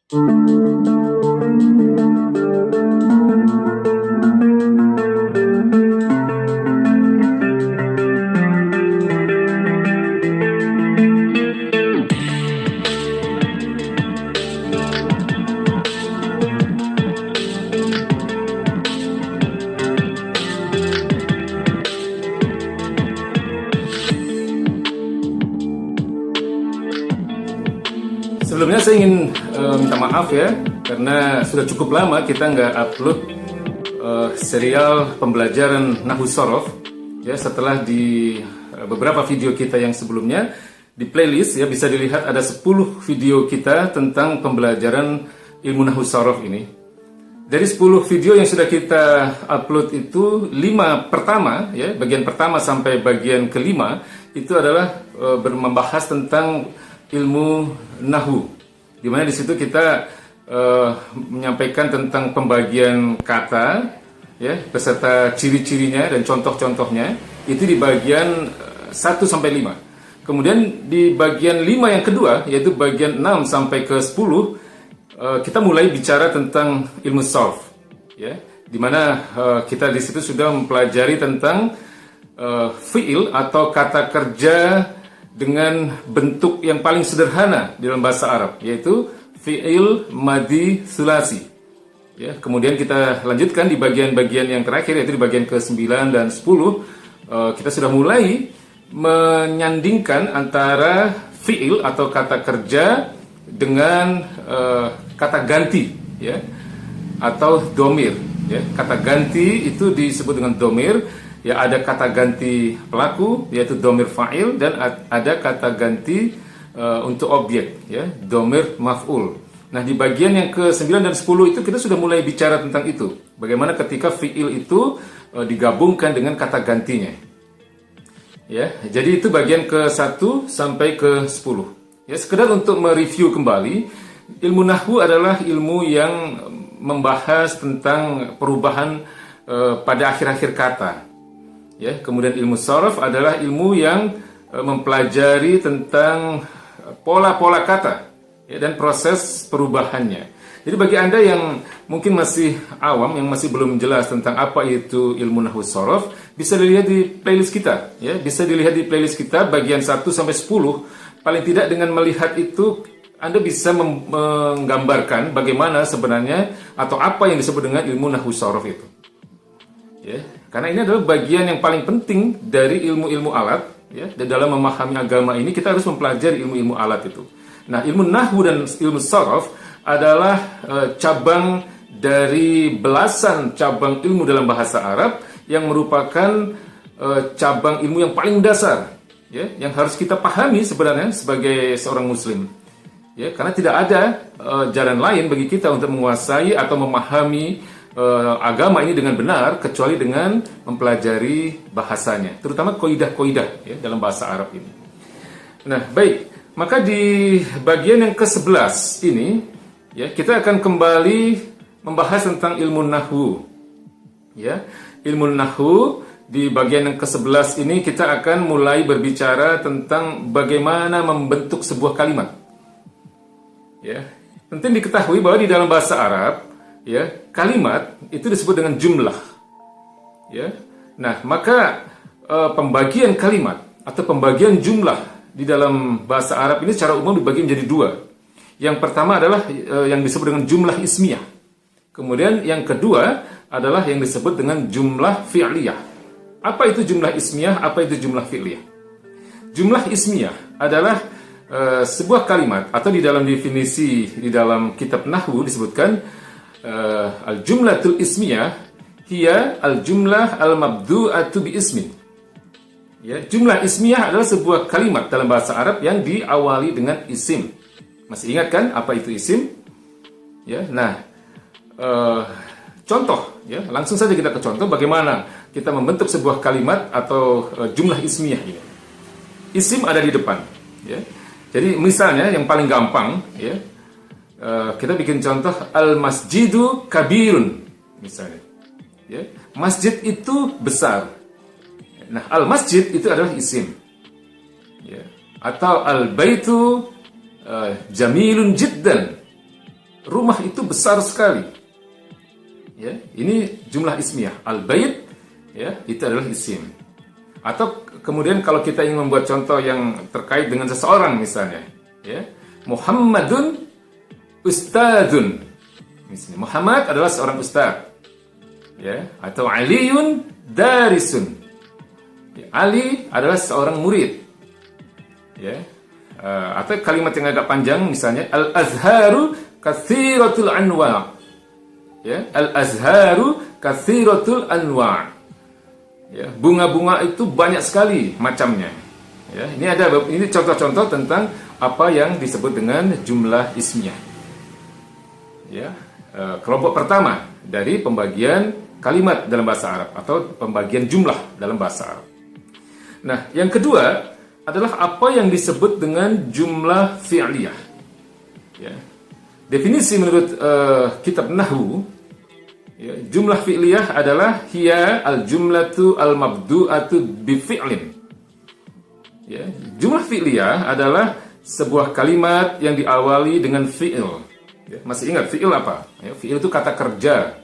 Sebelumnya saya ingin minta maaf ya, karena sudah cukup lama kita nggak upload serial pembelajaran Nahwu Shorof ya. Setelah di beberapa video kita yang sebelumnya di playlist ya, bisa dilihat ada 10 video kita tentang pembelajaran ilmu Nahwu Shorof ini. Dari 10 video yang sudah kita upload itu, 5 pertama ya, bagian pertama sampai bagian kelima itu adalah membahas tentang ilmu Nahwu, di mana di situ kita menyampaikan tentang pembagian kata ya, beserta ciri-cirinya dan contoh-contohnya itu di bagian 1 sampai 5. Kemudian di bagian 5 yang kedua, yaitu bagian 6 sampai ke 10, kita mulai bicara tentang ilmu shorf ya, di mana kita di situ sudah mempelajari tentang fi'il atau kata kerja dengan bentuk yang paling sederhana di dalam bahasa Arab, yaitu fi'il madhi sulasi. Ya, kemudian kita lanjutkan di bagian-bagian yang terakhir, yaitu di bagian ke-9 dan 10, kita sudah mulai menyandingkan antara fi'il atau kata kerja dengan kata ganti ya, atau domir ya. Kata ganti itu disebut dengan domir. Ya, ada kata ganti pelaku yaitu domir fa'il, dan ada kata ganti untuk objek ya, domir maf'ul. Nah, di bagian yang ke-9 dan 10 itu kita sudah mulai bicara tentang itu. Bagaimana ketika fi'il itu digabungkan dengan kata gantinya. Ya, jadi itu bagian ke-1 sampai ke-10. Ya, sekedar untuk mereview kembali, ilmu Nahwu adalah ilmu yang membahas tentang perubahan pada akhir-akhir kata. Ya, kemudian ilmu shorof adalah ilmu yang mempelajari tentang pola-pola kata ya, dan proses perubahannya. Jadi bagi Anda yang mungkin masih awam, yang masih belum jelas tentang apa itu ilmu Nahwu Shorof, bisa dilihat di playlist kita ya, bisa dilihat di playlist kita bagian 1 sampai 10. Paling tidak dengan melihat itu Anda bisa menggambarkan bagaimana sebenarnya atau apa yang disebut dengan ilmu Nahwu Shorof itu. Ya, karena ini adalah bagian yang paling penting dari ilmu-ilmu alat ya, dan dalam memahami agama ini kita harus mempelajari ilmu-ilmu alat itu. Nah, ilmu Nahwu dan ilmu Shorof adalah cabang dari belasan cabang ilmu dalam bahasa Arab yang merupakan cabang ilmu yang paling dasar ya, yang harus kita pahami sebenarnya sebagai seorang muslim. Ya, karena tidak ada jalan lain bagi kita untuk menguasai atau memahami agama ini dengan benar kecuali dengan mempelajari bahasanya, terutama koidah-koidah ya, dalam bahasa Arab ini. Nah, baik, maka di bagian yang ke-11 ini ya, kita akan kembali membahas tentang ilmu Nahwu. Ya, ilmu Nahwu di bagian yang ke-11 ini kita akan mulai berbicara tentang bagaimana membentuk sebuah kalimat. Ya, penting diketahui bahwa di dalam bahasa Arab ya, kalimat itu disebut dengan jumlah. Ya. Nah, maka pembagian kalimat atau pembagian jumlah di dalam bahasa Arab ini secara umum dibagi menjadi 2. Yang pertama adalah yang disebut dengan jumlah ismiyah. Kemudian yang kedua adalah yang disebut dengan jumlah fi'liyah. Apa itu jumlah ismiyah? Apa itu jumlah fi'liyah? Jumlah ismiyah adalah sebuah kalimat, atau di dalam definisi di dalam kitab Nahwu disebutkan al-jumlatul ismiyah hiya al-jumlah al-mabdu'atu bi ismin. Ya, jumlah ismiyah adalah sebuah kalimat dalam bahasa Arab yang diawali dengan isim. Masih ingat kan apa itu isim? Ya, nah, contoh ya, langsung saja kita ke contoh bagaimana kita membentuk sebuah kalimat atau jumlah ismiyah ini. Isim ada di depan ya. Jadi misalnya yang paling gampang ya, kita bikin contoh al-masjidu kabirun misalnya ya. Masjid itu besar. Nah, al-masjid itu adalah isim ya. Atau al-baitu jamilun jiddan, rumah itu besar sekali. Ya, ini jumlah ismiyah. Al-bait, ya, itu adalah isim. Atau kemudian kalau kita ingin membuat contoh yang terkait dengan seseorang misalnya, ya, Muhammadun ustadzun. Misalnya, Muhammad adalah seorang ustadz. Ya, atau Aliun darisun. Ya, Ali adalah seorang murid. Ya. Atau kalimat yang agak panjang misalnya al-azharu katsiratul anwa'. Ya, al-azharu katsiratul anwa'. Ya, bunga-bunga itu banyak sekali macamnya. Ya, ini contoh-contoh tentang apa yang disebut dengan jumlah ismiyah. Ya, kelompok pertama dari pembagian kalimat dalam bahasa Arab atau pembagian jumlah dalam bahasa Arab. Nah, yang kedua adalah apa yang disebut dengan jumlah fi'liyah. Ya. Definisi menurut kitab Nahwu, ya, jumlah fi'liyah adalah hiya al-jumlatu al-mabdu'atu bi-fi'lin. Ya, jumlah fi'liyah adalah sebuah kalimat yang diawali dengan fi'il. Ya, masih ingat fi'il apa? Ya, fi'il itu kata kerja.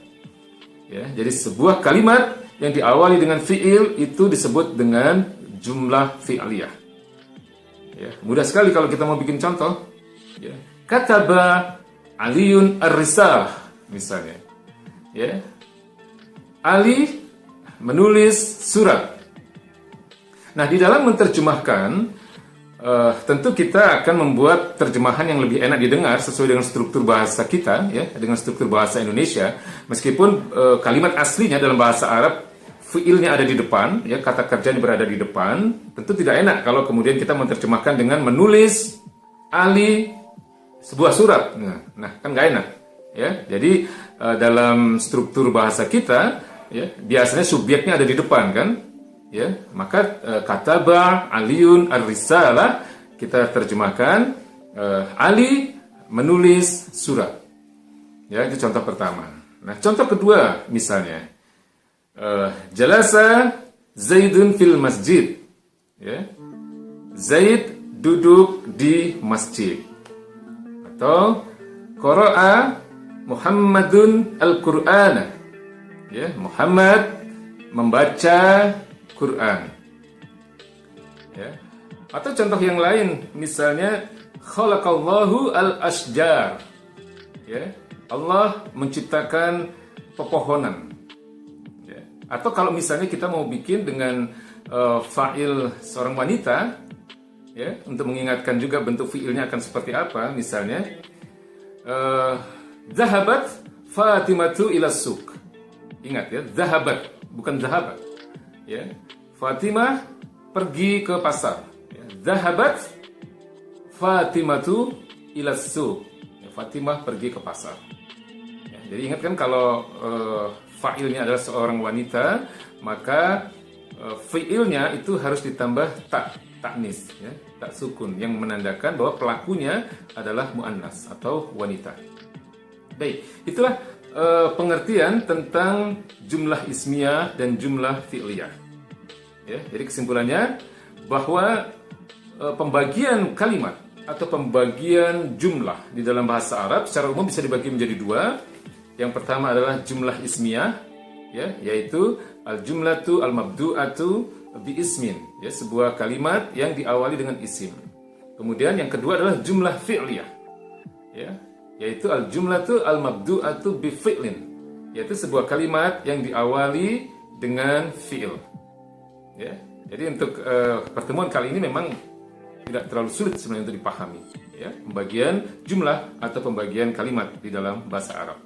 Ya, jadi sebuah kalimat yang diawali dengan fi'il itu disebut dengan jumlah fi'liyah. Ya, mudah sekali kalau kita mau bikin contoh. Ya, kataba Aliun ar-risalah misalnya. Ya, Ali menulis surat. Nah, di dalam menerjemahkan, tentu kita akan membuat terjemahan yang lebih enak didengar sesuai dengan struktur bahasa kita, ya, dengan struktur bahasa Indonesia. Meskipun kalimat aslinya dalam bahasa Arab fiilnya ada di depan, ya, kata kerjanya berada di depan, tentu tidak enak kalau kemudian kita menerjemahkan dengan menulis Ali sebuah surat. Nah, kan nggak enak, ya. Jadi dalam struktur bahasa kita, ya, biasanya subjeknya ada di depan, kan? Ya, maka kataba Aliun ar-risalah kita terjemahkan Ali menulis surat. Ya, itu contoh pertama. Nah, contoh kedua misalnya jalasa Zaidun fil masjid. Ya. Zaid duduk di masjid. Atau qara'a Muhammadun al-Qur'ana. Ya, Muhammad membaca Quran. Ya. Atau contoh yang lain, misalnya khalaqallahu al-ashjar. Ya. Allah menciptakan pepohonan. Ya. Atau kalau misalnya kita mau bikin dengan fa'il seorang wanita, ya, untuk mengingatkan juga bentuk fi'ilnya akan seperti apa, misalnya zahabat Fatimatu ila suq. Ingat, ya, zahabat bukan zahabat. Ya, Fatimah pergi ke pasar. Ya, zahabat Fatimatu ila suq. Ya, Fatimah pergi ke pasar. Ya, jadi ingat kan kalau fa'ilnya adalah seorang wanita, maka fi'ilnya itu harus ditambah taknis, ya, tak sukun yang menandakan bahwa pelakunya adalah muannas atau wanita. Baik, itulah pengertian tentang jumlah ismiyah dan jumlah fi'liyah. Ya, jadi kesimpulannya bahwa pembagian kalimat atau pembagian jumlah di dalam bahasa Arab secara umum bisa dibagi menjadi dua. Yang pertama adalah jumlah ismiyah, ya, yaitu al-jumlatu al-mabdu'atu bi ismin, ya, sebuah kalimat yang diawali dengan isim. Kemudian yang kedua adalah jumlah fi'liyah, ya, yaitu al-jumlatu al-mabdu'atu bi fi'lin, yaitu sebuah kalimat yang diawali dengan fi'il. Ya, jadi untuk pertemuan kali ini memang tidak terlalu sulit sebenarnya untuk dipahami, ya, pembagian jumlah atau pembagian kalimat di dalam bahasa Arab.